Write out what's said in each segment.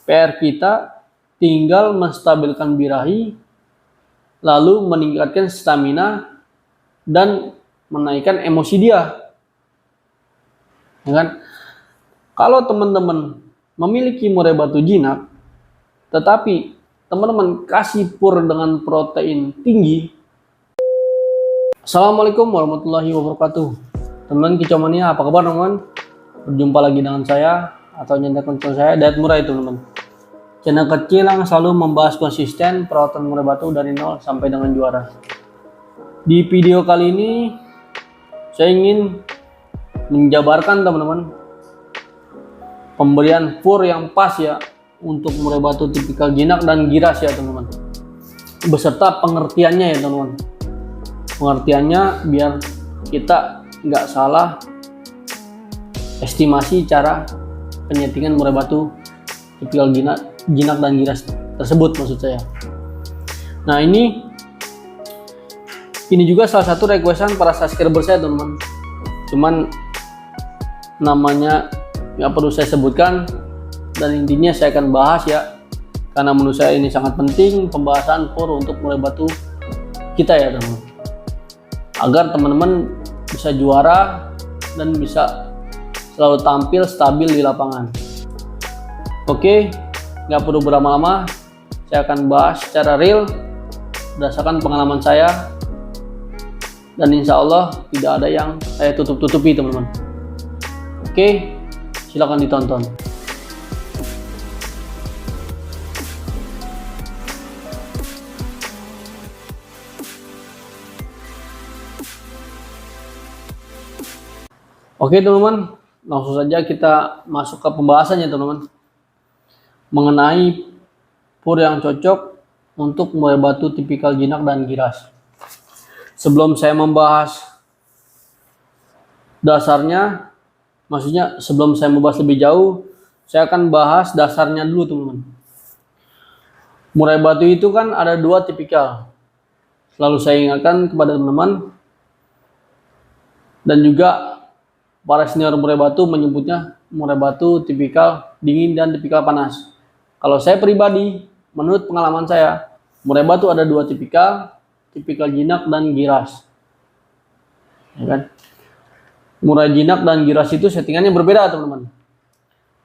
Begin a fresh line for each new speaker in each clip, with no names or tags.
PR kita tinggal menstabilkan birahi, lalu meningkatkan stamina dan menaikkan emosi dia. Ya kan? Kalau teman-teman memiliki murai batu jinak, tetapi teman-teman kasih pur dengan protein tinggi. Assalamualaikum warahmatullahi wabarakatuh. Teman-teman kicomania, apa kabar teman-teman? Berjumpa lagi dengan saya atau nyantai channel saya, Diet Murai teman-teman. Channel kecil yang selalu membahas konsisten perawatan murai batu dari nol sampai dengan juara. Di video kali ini saya ingin menjabarkan teman-teman pemberian pur yang pas ya untuk murai batu tipikal jinak dan giras ya teman-teman, beserta pengertiannya ya teman-teman. Pengertiannya biar kita nggak salah estimasi cara penyetingan murai batu tipikal jinak dan giras tersebut maksud saya. Nah ini juga salah satu requestan para subscriber saya teman-teman. Cuman namanya nggak perlu saya sebutkan, dan intinya saya akan bahas ya, karena menurut saya ini sangat penting pembahasan pur untuk murai batu kita ya teman-teman, agar teman-teman bisa juara dan bisa selalu tampil stabil di lapangan. Oke, nggak perlu berlama-lama, saya akan bahas secara real berdasarkan pengalaman saya, dan insya Allah tidak ada yang saya tutup-tutupi teman-teman. Oke, silakan ditonton. Oke teman-teman, langsung saja kita masuk ke pembahasannya teman-teman, mengenai pur yang cocok untuk murai batu tipikal jinak dan giras. Sebelum saya membahas dasarnya, maksudnya sebelum saya membahas lebih jauh, saya akan bahas dasarnya dulu teman-teman. Murai batu itu kan ada dua tipikal, selalu saya ingatkan kepada teman-teman, dan juga para senior murai batu menyebutnya murai batu tipikal dingin dan tipikal panas. Kalau saya pribadi, menurut pengalaman saya, murai batu ada dua tipikal jinak dan giras. Ya kan? Murai jinak dan giras itu settingannya berbeda teman-teman.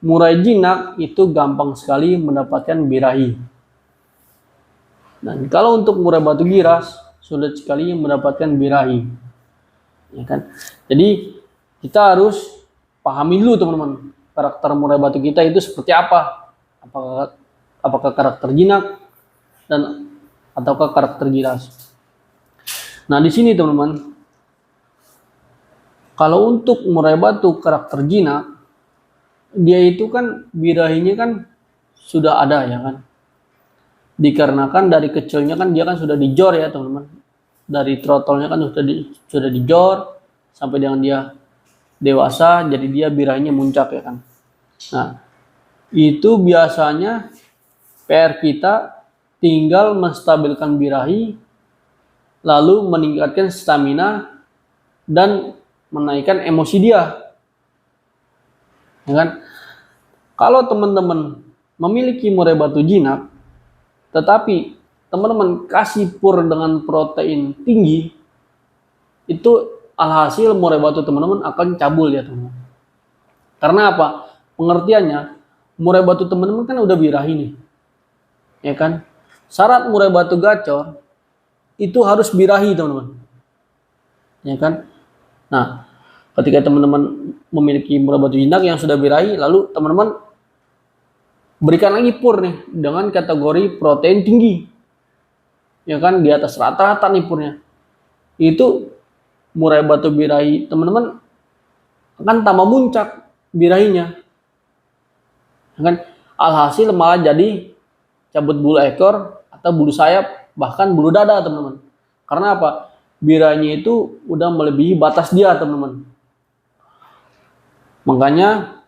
Murai jinak itu gampang sekali mendapatkan birahi. Dan kalau untuk murai batu giras sulit sekali mendapatkan birahi. Ya kan? Jadi kita harus pahami dulu teman-teman, karakter murai batu kita itu seperti apa. Apakah karakter jinak dan ataukah karakter giras. Nah di sini teman-teman, kalau untuk murai batu karakter jinak, dia itu kan birahinya kan sudah ada ya kan. Dikarenakan dari kecilnya kan dia kan sudah dijor ya teman-teman. Dari throttle-nya kan sudah dijor sampai dengan dia dewasa, jadi dia birahinya muncak ya kan. Nah itu biasanya PR kita tinggal menstabilkan birahi, lalu meningkatkan stamina dan menaikkan emosi dia. Ya kan? Kalau teman-teman memiliki murai batu jinak, tetapi teman-teman kasih pur dengan protein tinggi, itu alhasil murai batu teman-teman akan cabul ya teman-teman. Karena apa? Pengertiannya, murai batu teman-teman kan udah birahi nih. Ya kan? Syarat murai batu gacor itu harus birahi teman-teman. Ya kan? Nah, ketika teman-teman memiliki murai batu jinak yang sudah birahi, lalu teman-teman berikan lagi pur nih dengan kategori protein tinggi. Ya kan, di atas rata-rata nih purnya. Itu murai batu birahi teman-teman akan tambah muncak birahinya. Ya kan? Alhasil malah jadi cabut bulu ekor atau bulu sayap, bahkan bulu dada teman-teman. Karena apa? Birahinya itu udah melebihi batas dia teman-teman. Makanya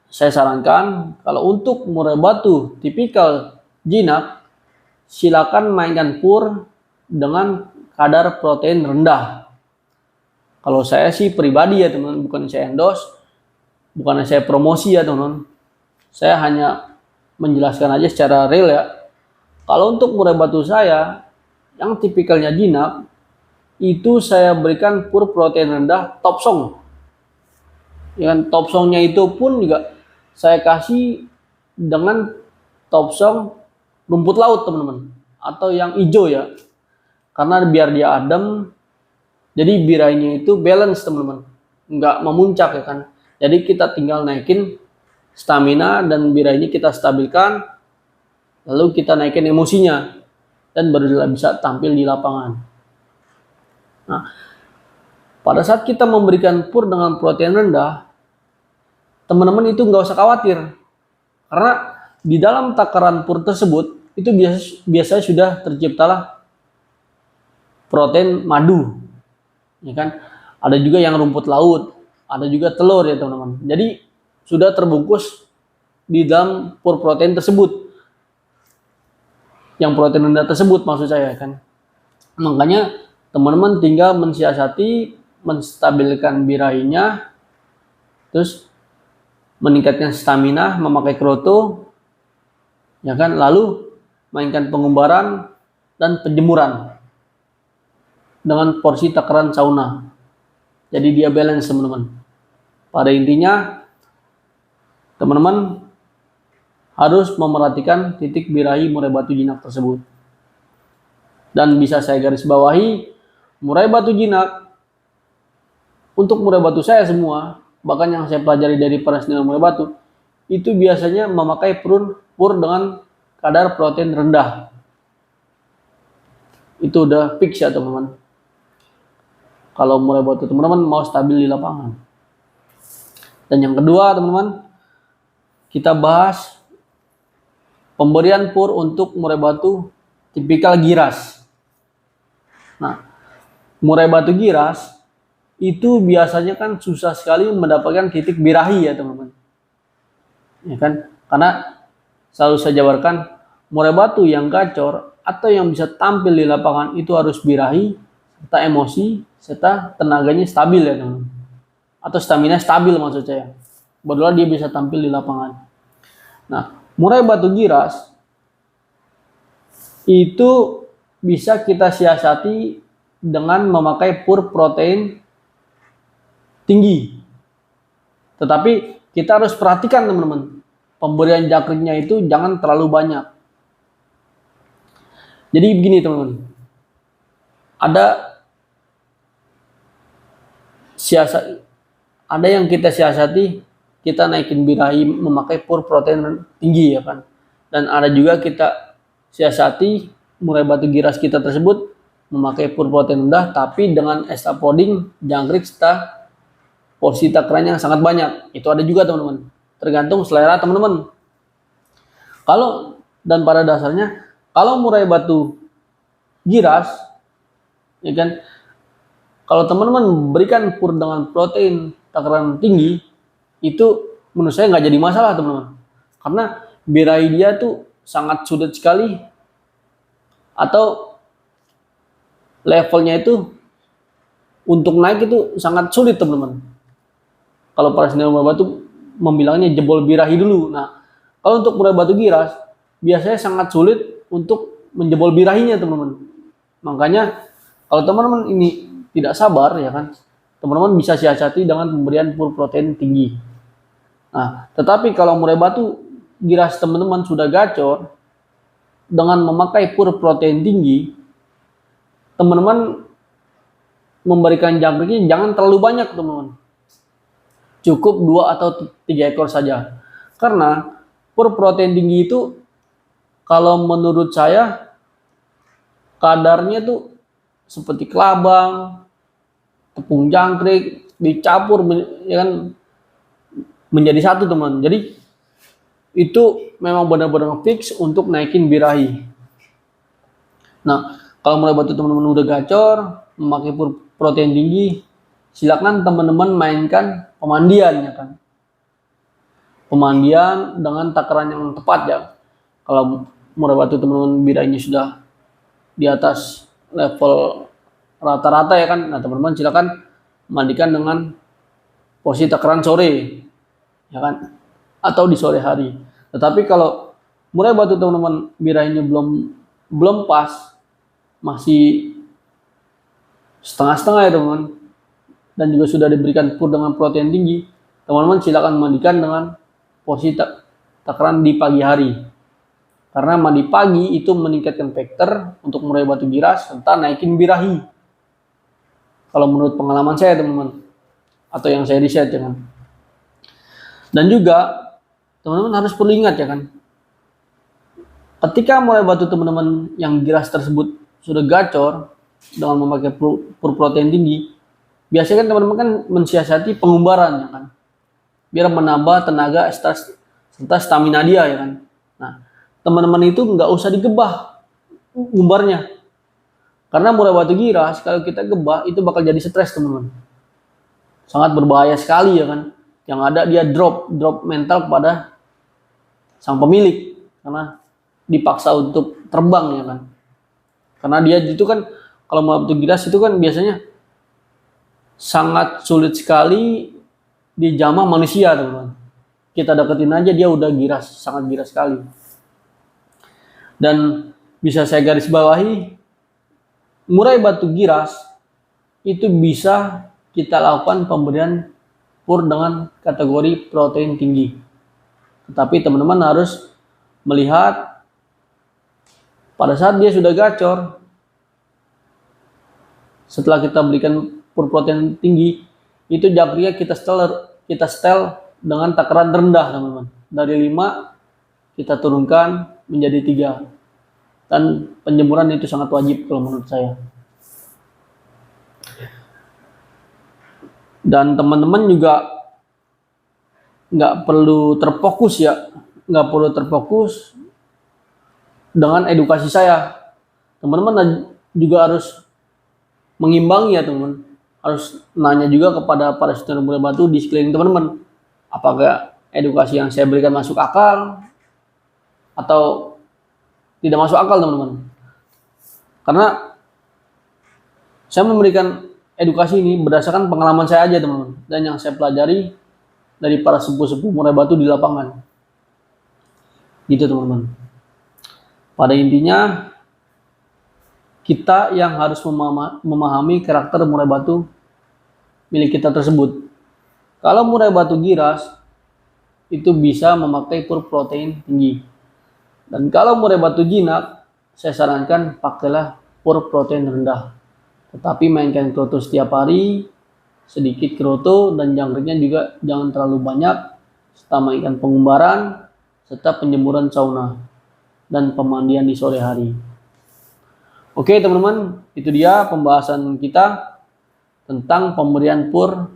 saya sarankan kalau untuk murai batu tipikal jinak, silakan mainkan pur dengan kadar protein rendah. Kalau saya sih pribadi ya teman-teman, bukan saya endorse, bukan saya promosi ya teman-teman. Saya hanya menjelaskan aja secara real ya. Kalau untuk murai batu saya yang tipikalnya jinak, itu saya berikan pur protein rendah top song. Ya kan, top songnya itu pun juga saya kasih dengan top song rumput laut teman-teman, atau yang hijau ya, karena biar dia adem, jadi birainya itu balance teman-teman, nggak memuncak ya kan. Jadi kita tinggal naikin stamina dan birainya kita stabilkan, lalu kita naikin emosinya, dan baru bisa tampil di lapangan. Nah, pada saat kita memberikan pur dengan protein rendah, teman-teman itu nggak usah khawatir, karena di dalam takaran pur tersebut itu biasanya sudah terciptalah protein madu, ya kan? Ada juga yang rumput laut, ada juga telur ya teman-teman. Jadi sudah terbungkus di dalam pur protein tersebut, yang protein rendah tersebut maksud saya kan. Makanya teman-teman tinggal mensiasati, menstabilkan birainya, terus meningkatkan stamina, memakai kroto, ya kan, lalu mainkan pengumbaran dan penjemuran dengan porsi takaran sauna. Jadi dia balance teman-teman. Pada intinya teman-teman harus memerhatikan titik birahi murai batu jinak tersebut. Dan bisa saya garis bawahi, murai batu jinak untuk murai batu saya semua, bahkan yang saya pelajari dari para senior murai batu, itu biasanya memakai pur dengan kadar protein rendah. Itu udah fix ya teman-teman. Kalau murai batu teman-teman mau stabil di lapangan. Dan yang kedua teman-teman, kita bahas pemberian pur untuk murai batu tipikal giras. Nah, murai batu giras itu biasanya kan susah sekali mendapatkan titik birahi ya teman-teman. Ya kan? Karena selalu saya jabarkan, murai batu yang gacor atau yang bisa tampil di lapangan itu harus birahi, serta emosi, serta tenaganya stabil ya teman-teman. Atau stamina stabil maksud saya. Barulah dia bisa tampil di lapangan. Nah, murai batu giras itu bisa kita siasati dengan memakai pur protein tinggi. Tetapi kita harus perhatikan teman-teman, pemberian jakriknya itu jangan terlalu banyak. Jadi begini teman-teman, ada yang kita siasati, kita naikin birahi memakai pur protein tinggi ya kan. Dan ada juga kita siasati murai batu giras kita tersebut memakai pur protein rendah, tapi dengan extra poding jangkrik serta porsi takarannya sangat banyak. Itu ada juga teman-teman, tergantung selera teman-teman. Kalau dan pada dasarnya kalau murai batu giras, ya kan, kalau teman-teman berikan pur dengan protein takaran tinggi, itu menurut saya nggak jadi masalah teman-teman, karena birahi dia tuh sangat sulit sekali, atau levelnya itu untuk naik itu sangat sulit teman-teman. Kalau para senior murai batu membilangnya jebol birahi dulu. Nah, kalau untuk murai batu giras biasanya sangat sulit untuk menjebol birahinya teman-teman. Makanya kalau teman-teman ini tidak sabar ya kan, teman-teman bisa siasati dengan pemberian pur protein tinggi. Nah, tetapi kalau murai batu giras teman-teman sudah gacor dengan memakai pur protein tinggi, teman-teman memberikan jangkriknya jangan terlalu banyak teman-teman. Cukup 2 atau 3 ekor saja. Karena pur protein tinggi itu kalau menurut saya kadarnya tuh seperti kelabang, tepung jangkrik dicampur ya kan, menjadi satu teman. Jadi itu memang benar-benar fix untuk naikin birahi. Nah, kalau murai batu teman-teman udah gacor memakai pur protein tinggi, silakan teman-teman mainkan pemandian ya kan. Pemandian dengan takaran yang tepat ya. Kalau murai batu teman-teman birahinya sudah di atas level rata-rata ya kan, nah teman-teman silakan mandikan dengan porsi takaran sore ya kan, atau di sore hari. Tetapi kalau murai batu teman-teman birahinya belum pas, masih setengah-setengah ya teman-teman, dan juga sudah diberikan pur dengan protein tinggi, teman-teman silakan mandikan dengan posisi takaran di pagi hari. Karena mandi pagi itu meningkatkan faktor untuk murai batu giras serta naikin birahi. Kalau menurut pengalaman saya teman-teman, atau yang saya riset ya kan. Dan juga teman-teman harus perlu ingat ya kan, ketika murai batu teman-teman yang giras tersebut sudah gacor dengan memakai pur protein tinggi, biasanya kan teman-teman kan mensiasati pengumbaran ya kan, biar menambah tenaga serta stamina dia ya kan. Nah, teman-teman itu nggak usah digebah ngumbarnya, karena murai batu giras kalau kita gebah itu bakal jadi stres teman-teman, sangat berbahaya sekali ya kan. Yang ada dia drop mental kepada sang pemilik karena dipaksa untuk terbang ya kan. Karena dia itu kan kalau murai batu giras itu kan biasanya sangat sulit sekali dijamah manusia teman-teman. Kita deketin aja dia udah giras, sangat giras sekali. Dan bisa saya garis bawahi, murai batu giras itu bisa kita lakukan pemberian pur dengan kategori protein tinggi. Tetapi teman-teman harus melihat pada saat dia sudah gacor, setelah kita berikan pur protein tinggi, itu jangkrinya kita setel dengan takaran rendah teman-teman. Dari 5 kita turunkan menjadi 3. Dan penjemuran itu sangat wajib kalau menurut saya. Dan teman-teman juga nggak perlu terfokus ya, nggak perlu terfokus dengan edukasi saya. Teman-teman juga harus mengimbangi ya teman-teman, harus nanya juga kepada para senior murai batu di sekeliling teman-teman, apakah edukasi yang saya berikan masuk akal atau tidak masuk akal teman-teman. Karena saya memberikan edukasi ini berdasarkan pengalaman saya aja teman-teman, dan yang saya pelajari dari para sepuh-sepuh murai batu di lapangan. Gitu teman-teman. Pada intinya kita yang harus memahami karakter murai batu milik kita tersebut. Kalau murai batu giras itu bisa memakai pur protein tinggi. Dan kalau murai batu jinak, saya sarankan pakailah pur protein rendah. Tetapi mainkan kroto setiap hari, sedikit kroto, dan jangkriknya juga jangan terlalu banyak, serta mainkan pengumbaran, serta penjemuran sauna, dan pemandian di sore hari. Oke teman-teman, itu dia pembahasan kita tentang pemberian pur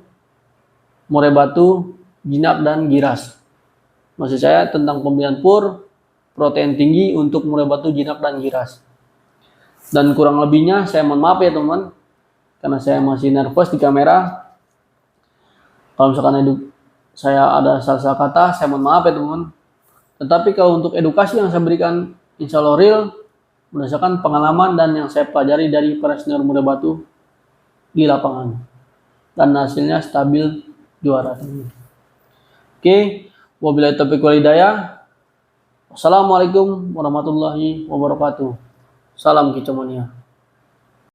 murai batu, jinak, dan giras. Maksud saya tentang pemberian pur protein tinggi untuk murai batu, jinak, dan giras. Dan kurang lebihnya saya mohon maaf ya teman-teman, karena saya masih nervous di kamera. Kalau misalkan saya ada salah kata, saya mohon maaf ya teman-teman. Tetapi kalau untuk edukasi yang saya berikan, insya Allah real, berdasarkan pengalaman dan yang saya pelajari dari para senior murai batu di lapangan. Dan hasilnya stabil juara teman-teman. Oke, wabillahi taufiq wal hidayah. Wassalamualaikum warahmatullahi wabarakatuh. Salam kicomania.